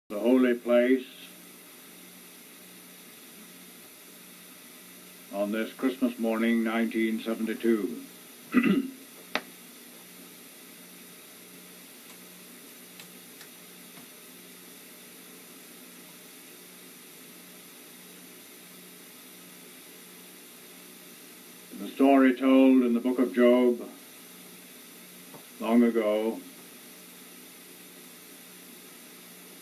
the holy place on this Christmas morning, 1972. The story told in the book of Job long ago,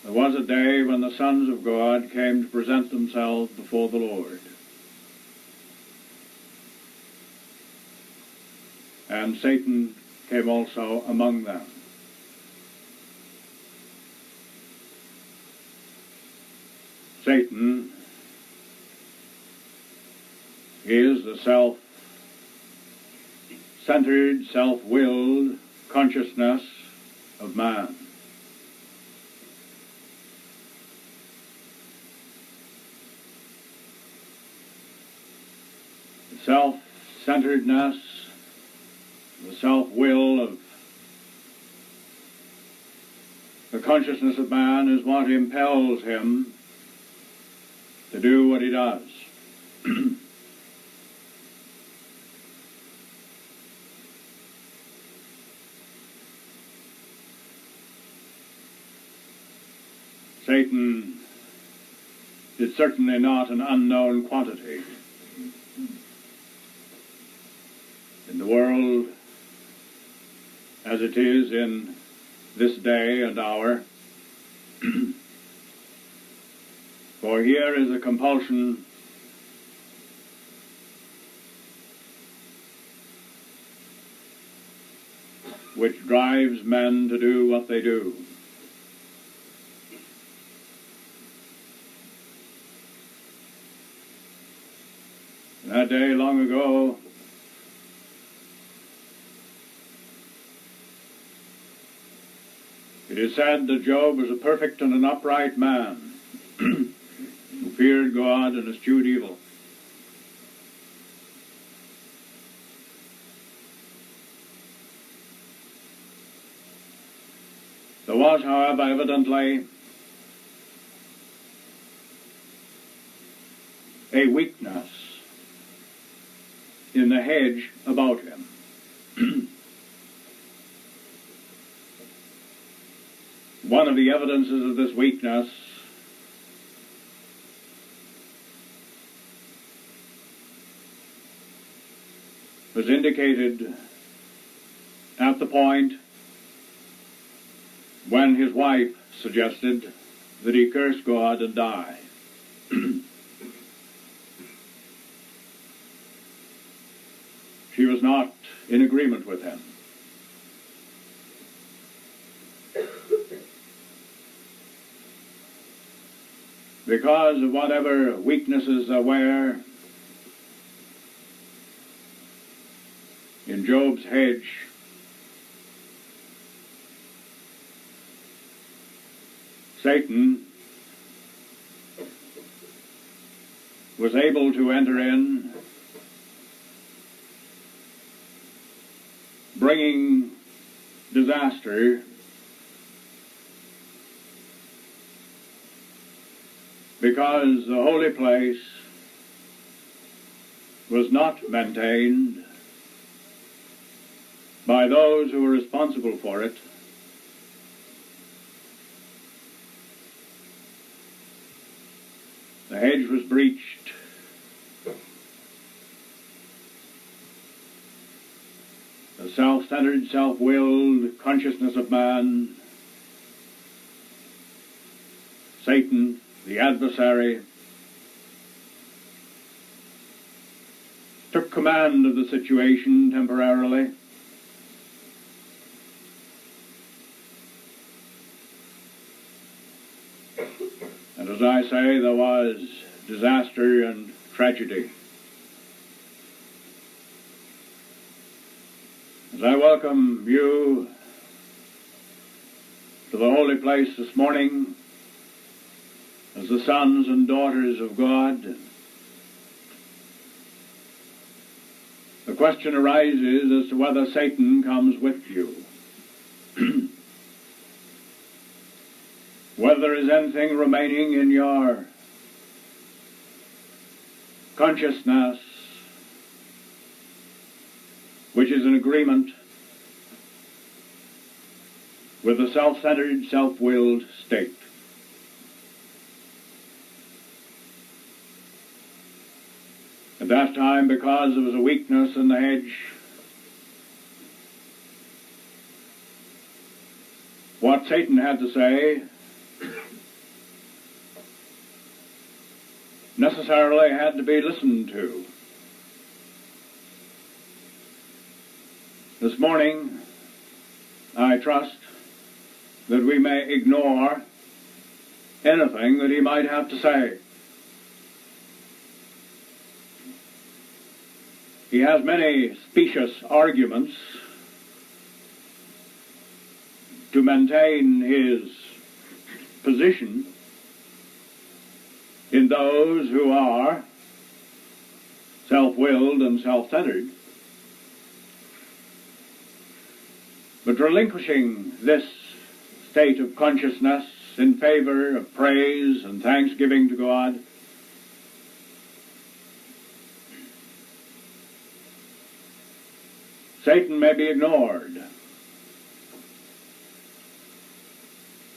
there was a day when the sons of God came to present themselves before the Lord. And Satan came also among them. Satan is the self-centered, self-willed consciousness of man. The self-centeredness, the self-will of the consciousness of man is what impels him to do what he does. Satan is certainly not an unknown quantity. In the world as it is in this day and hour, for here is a compulsion which drives men to do what they do. That day long ago, it is said that Job was a perfect and an upright man who feared God and eschewed evil. There was, however, evidently a weakness in the hedge about him. One of the evidences of this weakness was indicated at the point when his wife suggested that he curse God and die. She was not in agreement with him. Because of whatever weaknesses there were in Job's hedge, Satan was able to enter in, bringing disaster because the holy place was not maintained by those who were responsible for it. The hedge was breached. The self-centered, self-willed consciousness of man, Satan, the adversary, took command of the situation temporarily. And as I say, there was disaster and tragedy. As I welcome you to the holy place this morning, as the sons and daughters of God, the question arises as to whether Satan comes with you. whether there is anything remaining in your consciousness which is in agreement with the self-centered, self-willed state. At that time, because there was a weakness in the hedge, what Satan had to say necessarily had to be listened to. This morning, I trust that we may ignore anything that he might have to say. He has many specious arguments to maintain his position in those who are self-willed and self-centered. But relinquishing this state of consciousness in favor of praise and thanksgiving to God, Satan may be ignored,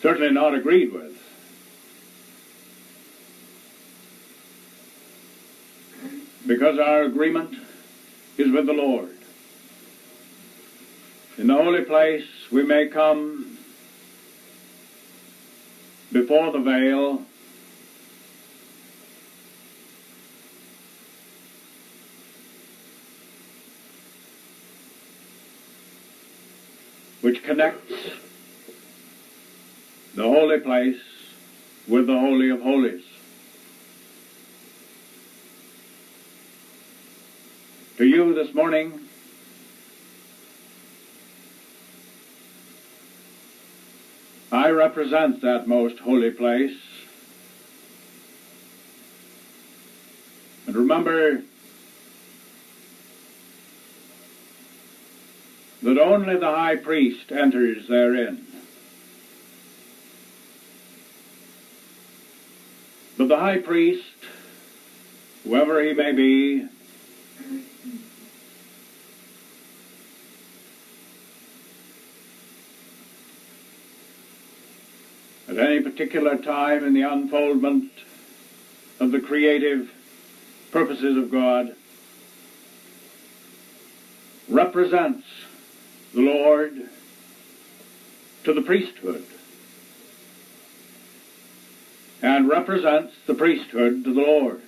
certainly not agreed with. Because our agreement is with the Lord. In the holy place we may come before the veil which connects the holy place with the Holy of Holies. To you this morning, I represent that most holy place. And remember that only the high priest enters therein. But the high priest, whoever he may be, at any particular time in the unfoldment of the creative purposes of God, represents the Lord to the priesthood, and represents the priesthood to the Lord.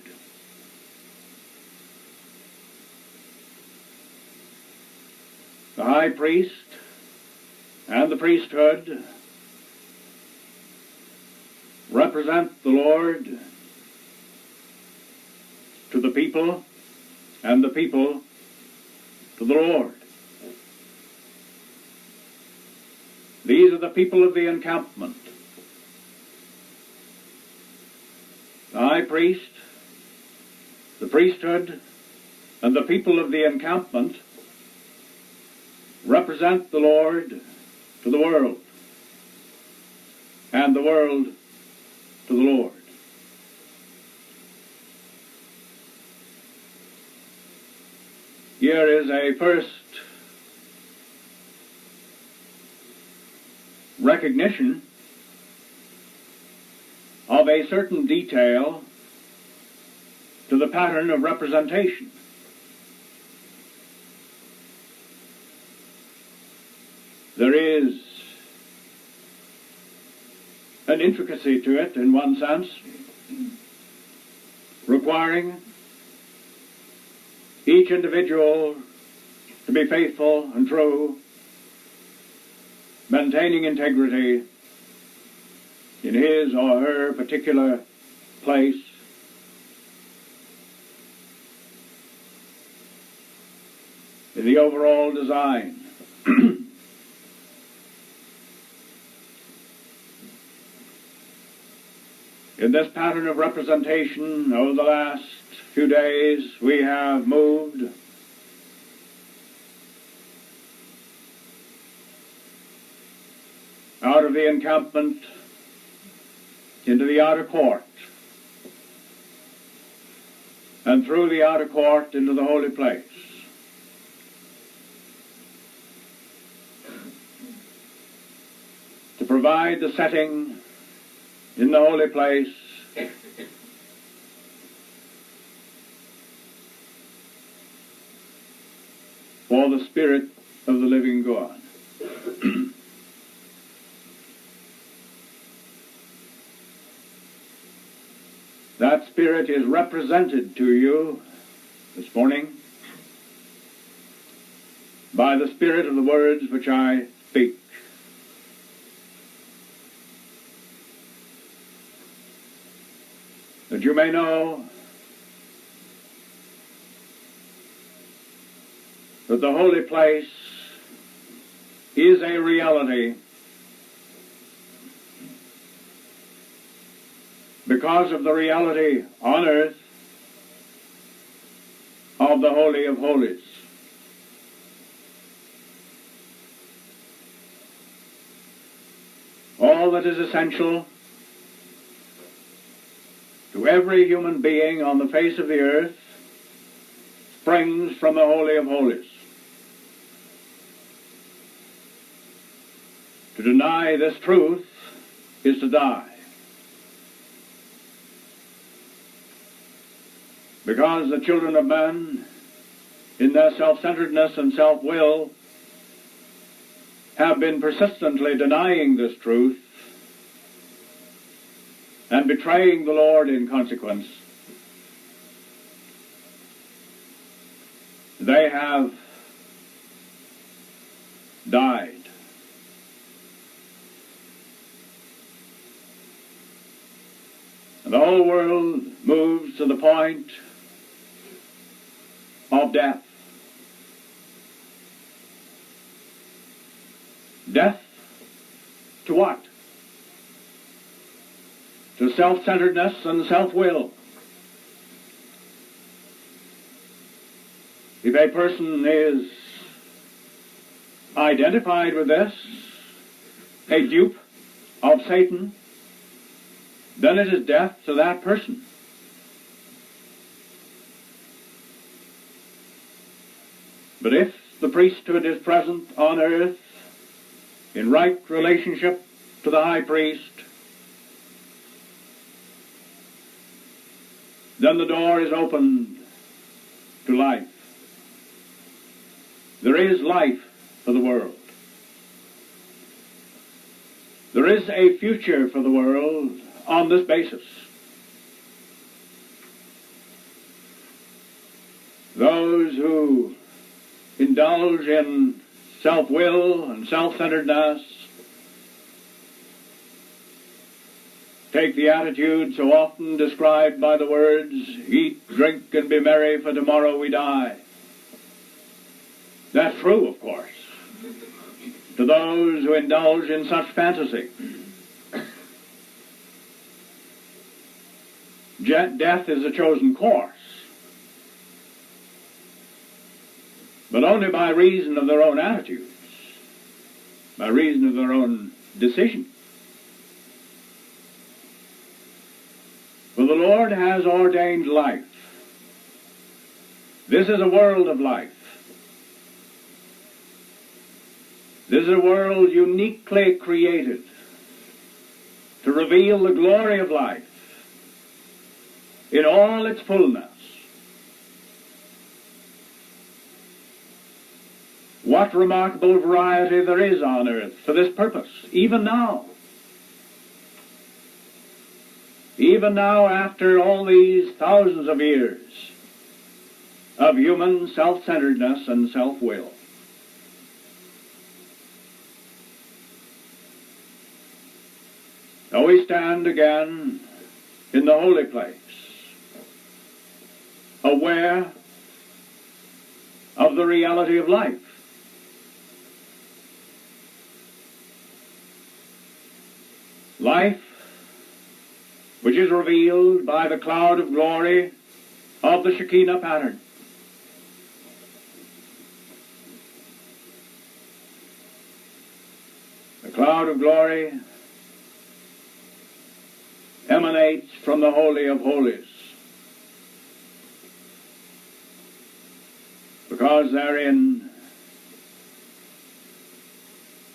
The high priest and the priesthood represent the Lord to the people, and the people to the Lord. These are the people of the encampment. The high priest, the priesthood, and the people of the encampment represent the Lord to the world, and the world to the Lord. Here is a first recognition of a certain detail to the pattern of representation. There is an intricacy to it, in one sense, requiring each individual to be faithful and true, maintaining integrity in his or her particular place, in the overall design. In this pattern of representation, over the last few days, we have moved out of the encampment into the outer court, and through the outer court into the holy place. To provide the setting in the holy place for the Spirit of the living God. That Spirit is represented to you this morning by the Spirit of the words which I speak. That you may know that the holy place is a reality because of the reality on earth of the Holy of Holies. All that is essential to every human being on the face of the earth springs from the Holy of Holies. To deny this truth is to die. Because the children of men, in their self-centeredness and self-will, have been persistently denying this truth and betraying the Lord in consequence. They have died. And the whole world moves to the point of death. Death to what? To self-centeredness and self-will. If a person is identified with this, a dupe of Satan, then it is death to that person. But if the priesthood is present on earth in right relationship to the high priest, then the door is opened to life. There is life for the world. There is a future for the world on this basis. Those who indulge in self-will and self-centeredness take the attitude so often described by the words, "Eat, drink, and be merry, for tomorrow we die." That's true, of course, to those who indulge in such fantasy. Death is a chosen course, but only by reason of their own attitudes, by reason of their own decision. For the Lord has ordained life. This is a world of life. This is a world uniquely created to reveal the glory of life in all its fullness. What remarkable variety there is on earth for this purpose, even now. Even now, after all these thousands of years of human self-centeredness and self-will. Now we stand again in the holy place, aware of the reality of life. Life, which is revealed by the cloud of glory of the Shekinah pattern. The cloud of glory emanates from the Holy of Holies, because therein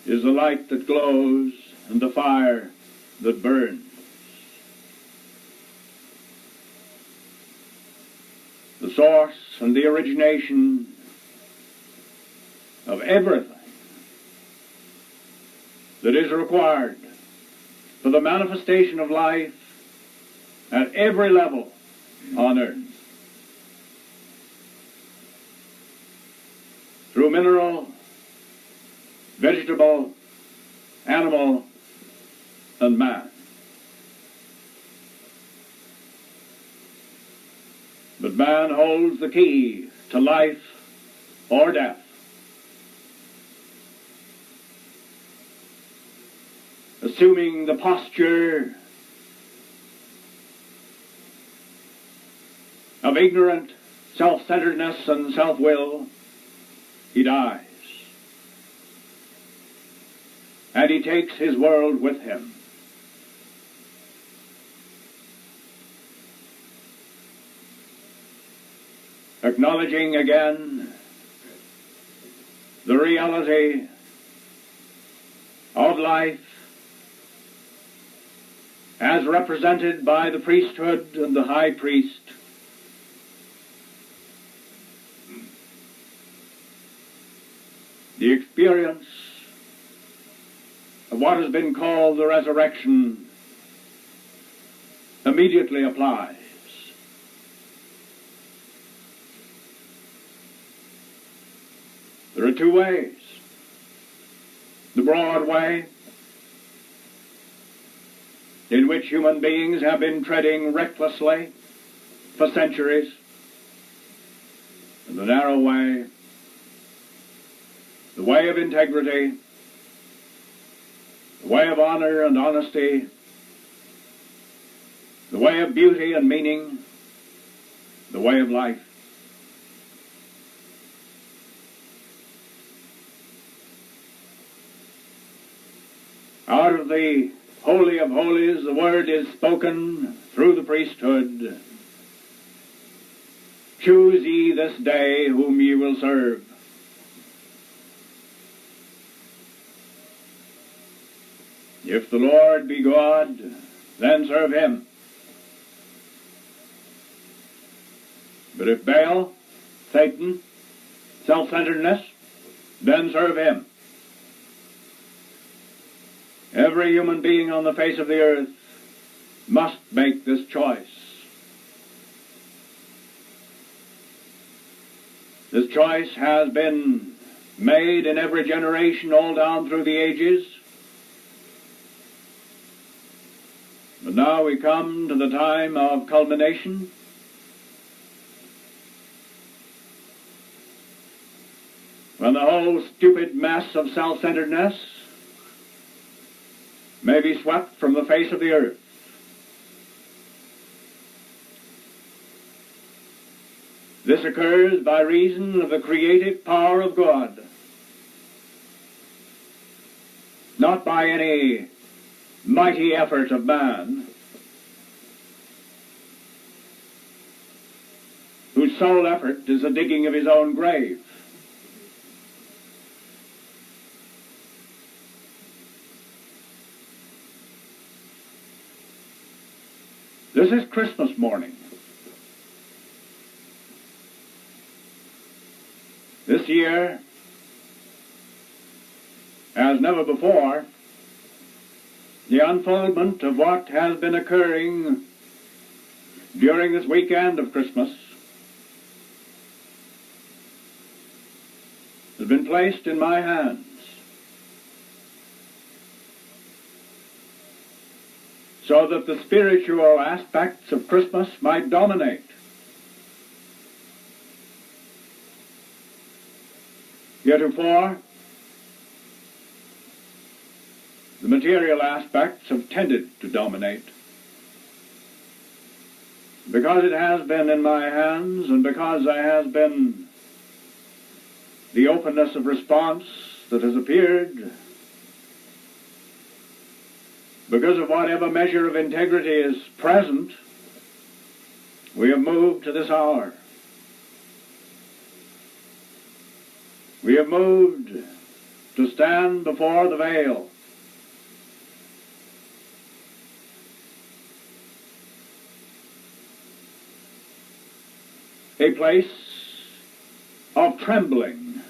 is the light that glows and the fire that burns. The source and the origination of everything that is required for the manifestation of life at every level on earth. Through mineral, vegetable, animal, and man. But man holds the key to life or death. Assuming the posture of ignorant self-centeredness and self-will, he dies. And he takes his world with him. Acknowledging again the reality of life as represented by the priesthood and the high priest, the experience of what has been called the resurrection immediately applies. There are two ways. The broad way, in which human beings have been treading recklessly for centuries, and the narrow way, the way of integrity, the way of honor and honesty, the way of beauty and meaning, the way of life. Out of the Holy of Holies, the word is spoken through the priesthood. Choose ye this day whom ye will serve. If the Lord be God, then serve him. But if Baal, Satan, self-centeredness, then serve him. Every human being on the face of the earth must make this choice. This choice has been made in every generation all down through the ages. But now we come to the time of culmination. When the whole stupid mess of self-centeredness may be swept from the face of the earth. This occurs by reason of the creative power of God, not by any mighty effort of man, whose sole effort is the digging of his own grave. This is Christmas morning. This year, as never before, the unfoldment of what has been occurring during this weekend of Christmas has been placed in my hands. So that the spiritual aspects of Christmas might dominate. Heretofore, the material aspects have tended to dominate. Because it has been in my hands, and because there has been the openness of response that has appeared, because of whatever measure of integrity is present, we have moved to this hour. We have moved to stand before the veil. A place of trembling.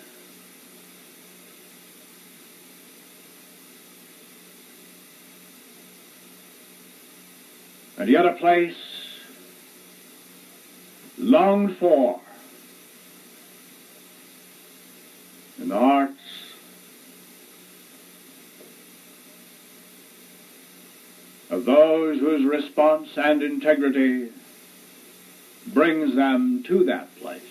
And yet a place longed for in the hearts of those whose response and integrity brings them to that place.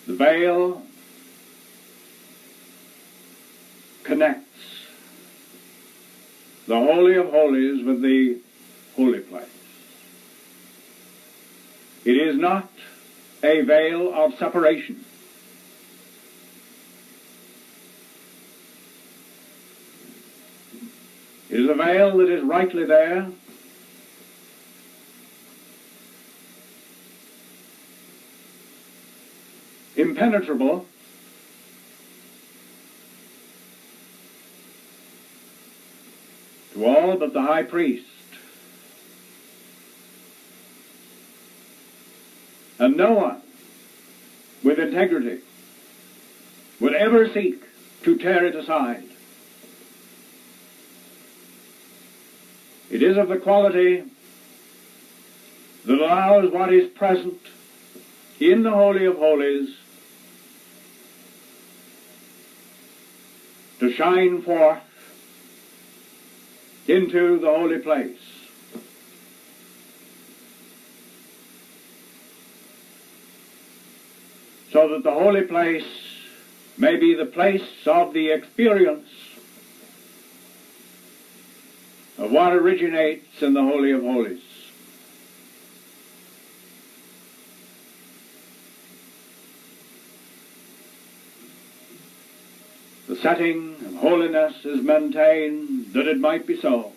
The veil connects the Holy of Holies with the holy place. It is not a veil of separation. It is a veil that is rightly there, impenetrable, to all but the high priest. And no one with integrity would ever seek to tear it aside. It is of the quality that allows what is present in the Holy of Holies to shine forth into the holy place. So that the holy place may be the place of the experience of what originates in the Holy of Holies. The setting of holiness is maintained that it might be so.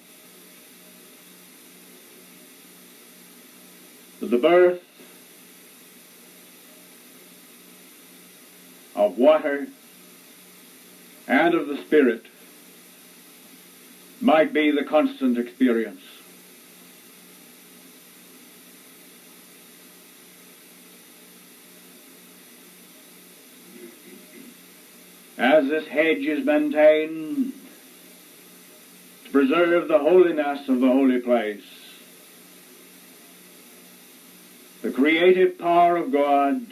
That the birth of water and of the Spirit might be the constant experience. As this hedge is maintained to preserve the holiness of the holy place, the creative power of God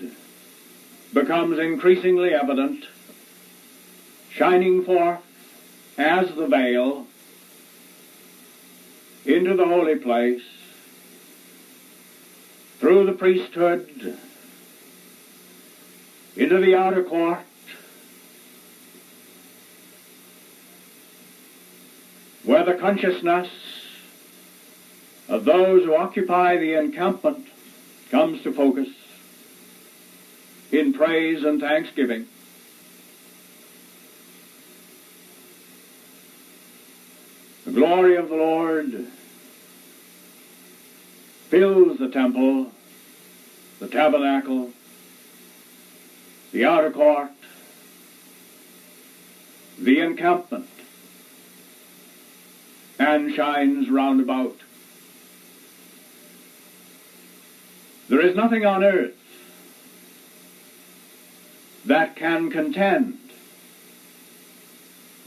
becomes increasingly evident, shining forth as the veil into the holy place, through the priesthood, into the outer court, where the consciousness of those who occupy the encampment comes to focus in praise and thanksgiving. The glory of the Lord fills the temple, the tabernacle, the outer court, the encampment, and shines round about. There is nothing on earth that can contend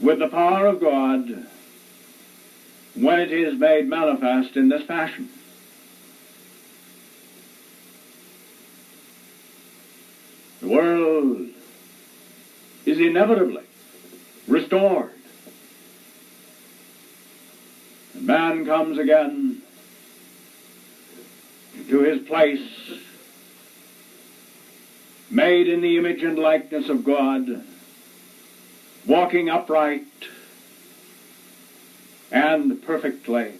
with the power of God when it is made manifest in this fashion. The world is inevitably restored. And man comes again to his place, made in the image and likeness of God, walking upright and perfectly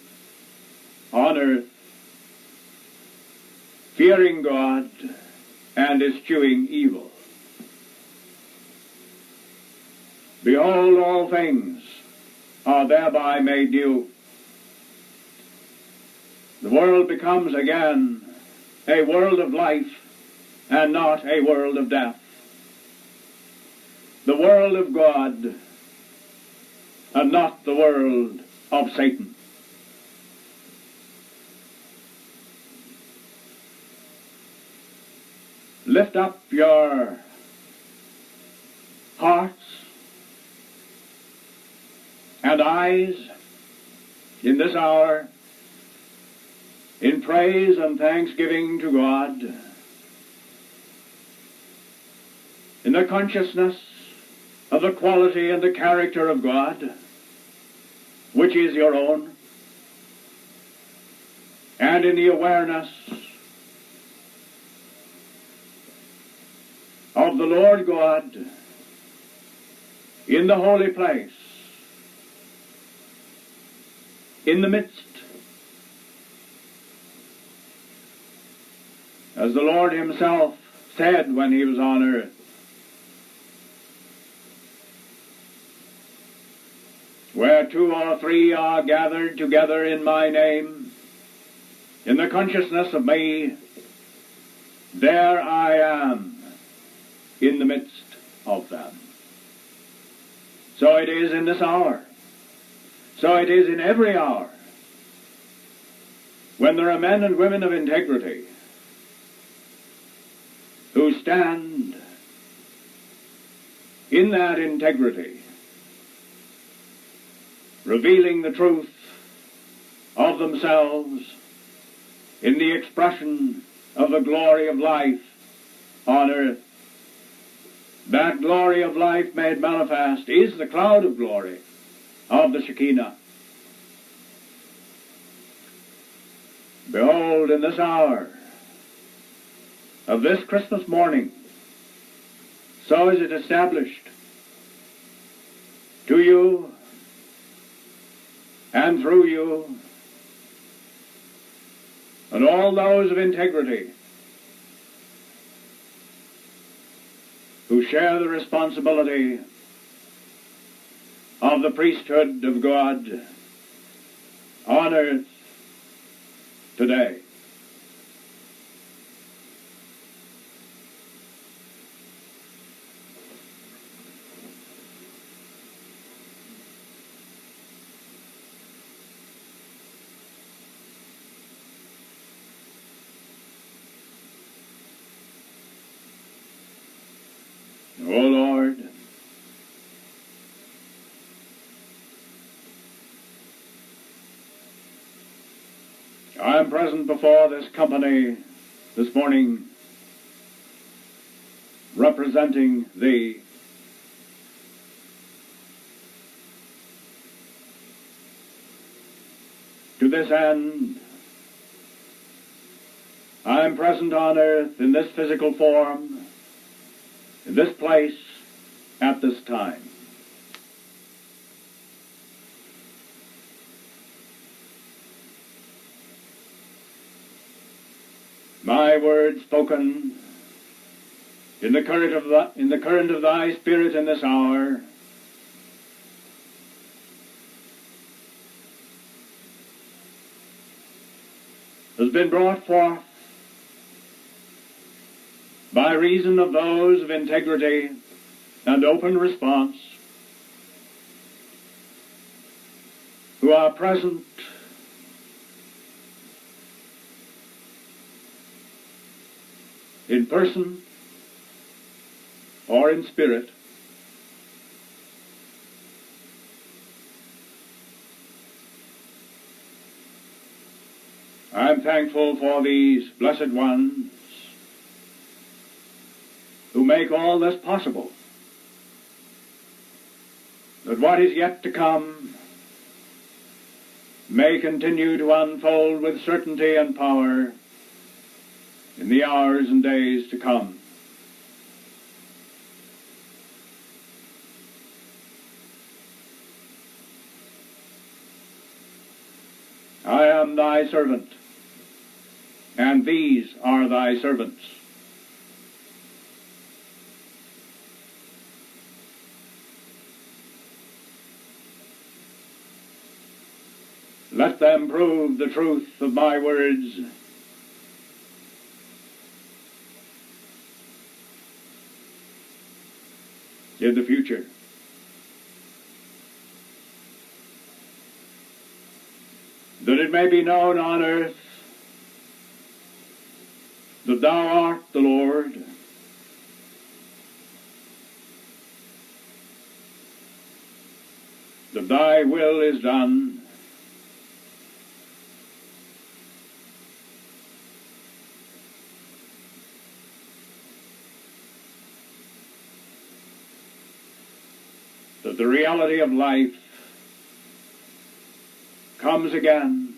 on earth, fearing God and eschewing evil. Behold, all things are thereby made new. The world becomes again a world of life and not a world of death. The world of God and not the world of Satan. Lift up your hearts and eyes in this hour in praise and thanksgiving to God, in the consciousness of the quality and the character of God, which is your own, and in the awareness of the Lord God in the holy place, in the midst, as the Lord himself said when he was on earth, where two or three are gathered together in my name, in the consciousness of me, there I am in the midst of them. So it is in this hour. So it is in every hour. When there are men and women of integrity who stand in that integrity, revealing the truth of themselves in the expression of the glory of life on earth. That glory of life made manifest is the cloud of glory of the Shekinah. Behold, in this hour of this Christmas morning, so is it established to you and through you and all those of integrity who share the responsibility of the priesthood of God on earth today. O Lord, I am present before this company this morning, representing Thee. To this end, I am present on earth in this physical form, in this place, at this time. My word spoken in the current of Thy Spirit in this hour has been brought forth by reason of those of integrity and open response who are present in person or in spirit, I am thankful for these blessed ones who make all this possible, that what is yet to come may continue to unfold with certainty and power in the hours and days to come. I am am thy servant, and these are thy servants. Let them prove the truth of my words, in the future. That it may be known on earth that thou art the Lord, that thy will is done, that the reality of life comes again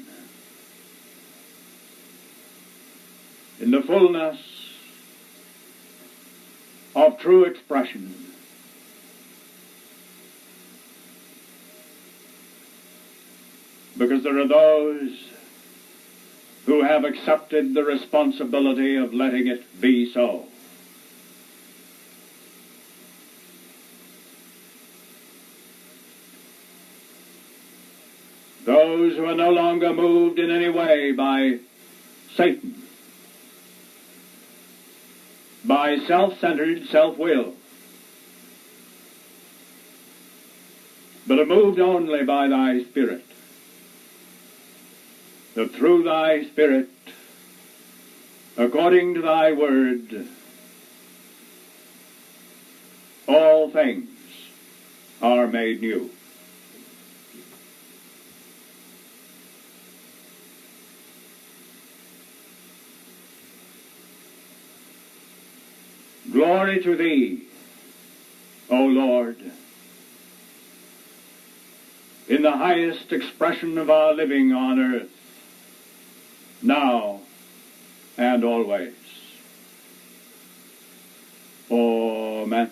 in the fullness of true expression. Because there are those who have accepted the responsibility of letting it be so. Those who are no longer moved in any way by Satan, by self-centered self-will, but are moved only by thy Spirit, that through thy Spirit, according to thy word, all things are made new. Glory to thee, O Lord, in the highest expression of our living on earth, now and always. Amen.